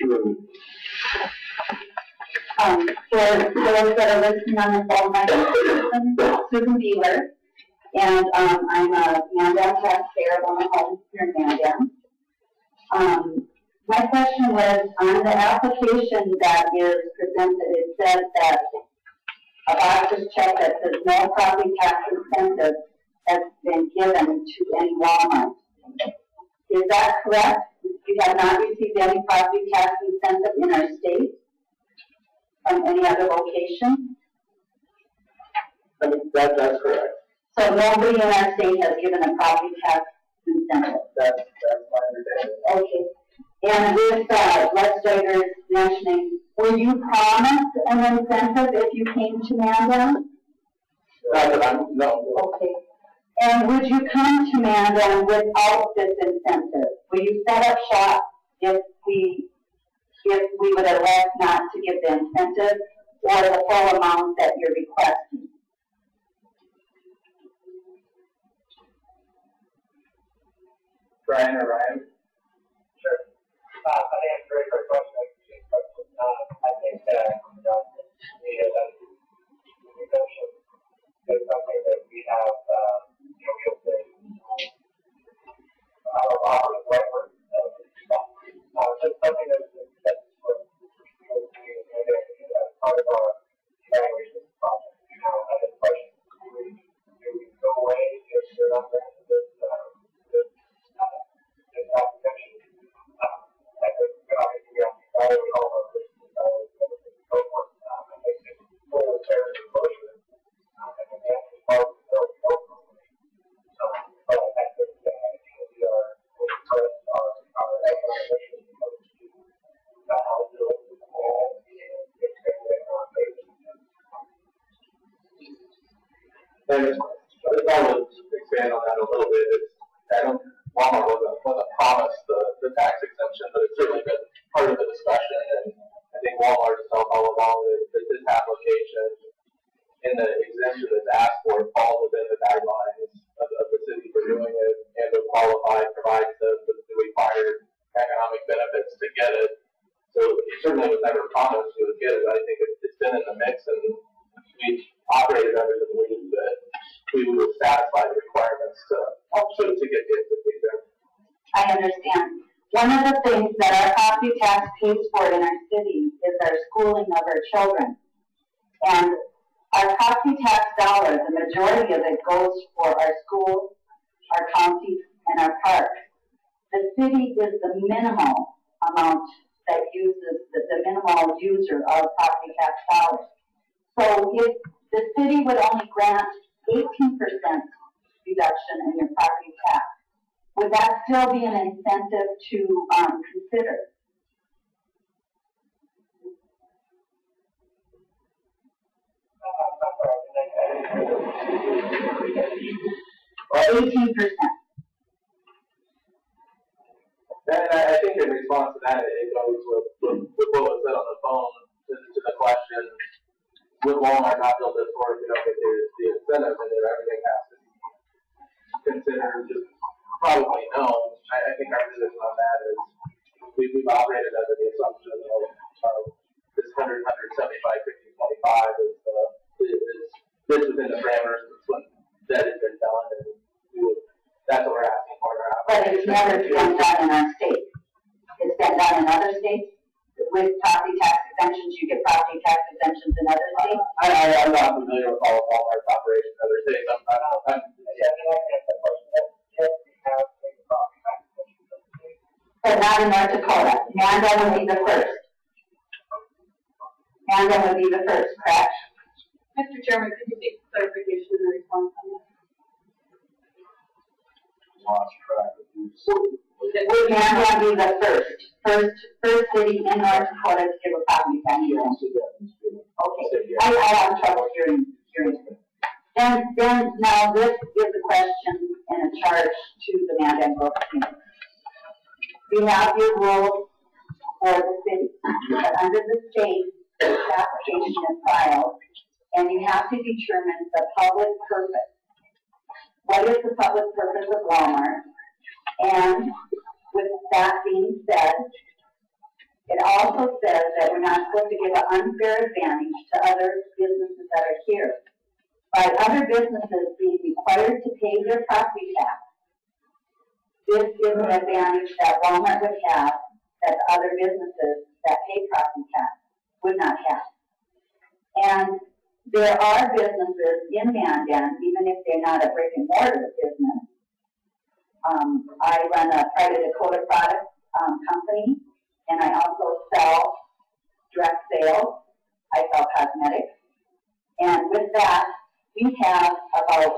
For those that are listening on the phone, my name is Susan Beeler, and I'm a Mandan taxpayer on the home here in Mandan. My question was, on the application that is presented, it says that a box is checked that says no property tax incentive has been given to any Walmart. Is that correct? You have not received any property tax incentive in our state from any other location? I mean, that's correct. So nobody in our state has given a property tax incentive? That's my understanding. Okay. And this legislator is mentioning, were you promised an incentive if you came to Mandan? No. Okay. And would you come to Mandan without this incentive? Will you set up shop if we would elect not to give the incentive or the full amount that you're requesting? Brian or Ryan? Sure. I think it's a very quick question. I think that the exemption is something that we have, we'll say, offers record. Just something that's part of our evaluation process. I have a question. Do we go away if you're not granted this application? I think obviously we have to evaluate all of our business and so forth. I think it's full of fair disclosure. I think the answer is probably very important. But I think we are expressed our expectations about how to do it and I would expand on that a little bit. Walmart wasn't promised the tax exemption, but it's certainly been part of the discussion. And I think Walmart has felt all along that this application in the exemption that's asked for falls within the guidelines of the city for doing it and to qualify, provides the required economic benefits to get it. So it certainly was never promised we would get it. I think it's been in the mix, and we operated under the belief that we would satisfy the requirements to get the exemption. I understand. One of the things that our property tax pays for in our city is our schooling of our children. And our property tax dollar, the majority of it goes for our schools, our counties, and our parks. The city is the minimal amount that uses, the minimal user of property tax dollars. So if the city would only grant 18% reduction in your property tax, would that still be an incentive to consider? Or 18%. And I think in response to that, it goes with what was said on the phone to the question, would Walmart not build this for if you don't get the incentive, and then everything has to be considered? Just probably no. I think our position on that is we've operated under the assumption of this 100, 175, 50, 25 is within the parameters of what that has been done, and that's what we're asking for. But it's never been done in our state. It's been done in other states. With property tax exemptions, you get property tax exemptions in other states. I'm not familiar with all of Walmart's operations in other states. But not in North Dakota. Mandan would be the first. Mandan would be the first, correct? Mr. Chairman, could you take clarification in response on that? Lost track of these. Would Mandan be the first city in North Dakota to give a property tax exemption? Okay, I have trouble hearing this. Then now this is a question and a charge to the Mandan Grove community. We have your rules for the city, but under the state, this application is filed, and you have to determine the public purpose. What is the public purpose of Walmart? And with that being said, It also says that we're not supposed to give an unfair advantage to other businesses that are here. By other businesses being required to pay their property tax, this is an advantage that Wal-Mart would have that other businesses that pay property tax would not have. And there are businesses in Mandan, even if they're not a brick and mortar business. I run a private Dakota product company, and I also sell direct sales. I sell cosmetics. And with that, we have about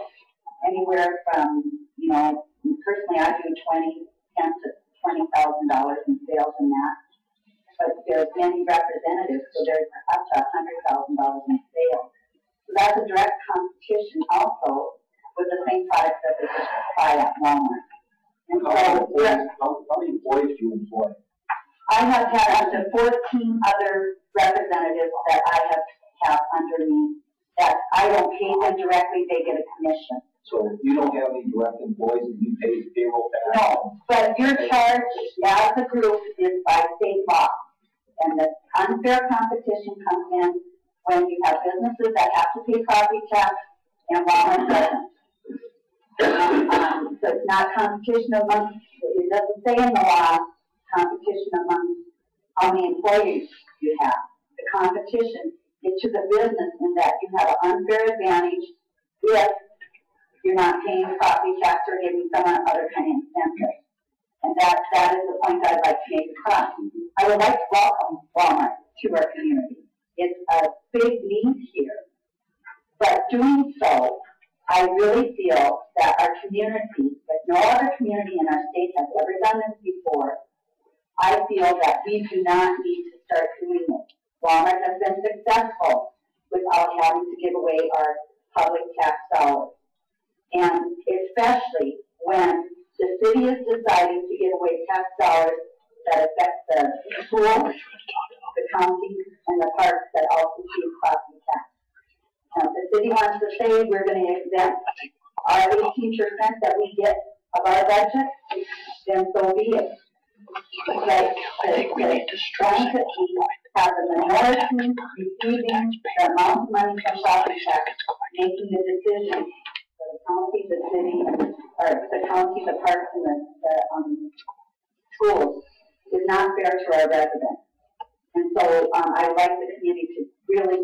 anywhere from, personally I do $10,000 to $20,000 in sales in that. But there's many representatives, so there's up to $100,000 in sales. So that's a direct competition also with the same products that they just buy at Walmart. And so, how many employees do you employ? I have had up to 14 other representatives that I have under me that I don't pay them directly, they get a commission. So you don't have any direct employees and you pay payroll tax? No, but your charge as a group is by state law. And the unfair competition comes in when you have businesses that have to pay property tax and Walmart doesn't. So it's not competition among, it doesn't say in the law, competition among how many employees you have. The competition is to the business in that you have an unfair advantage if you're not paying property tax or giving someone other kind of incentive. And that is the point I'd like to make across. I would like to welcome Wal-Mart to our community. It's a big need here. But doing so, I really feel that our community, like no other community in our state has ever done this before, I feel that we do not need to start doing it. Wal-Mart has been successful without having to give away our public tax dollars. And especially when the city is deciding to give away tax dollars that affect the schools, the county, and the parks that also pay property tax. Now, if the city wants to say we're going to exempt our 18% that we get of our budget, then so be it. But the have the minority receiving the amount of money from property tax, making the decision, the county, the city, or the county, the parks, and the schools, is not fair to our residents. And so I like the community to really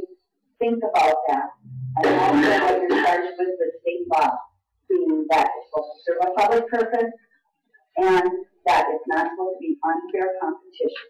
think about that. And also what you're charged with the state law, being that it's supposed to serve a public purpose and that it's not supposed to be unfair competition.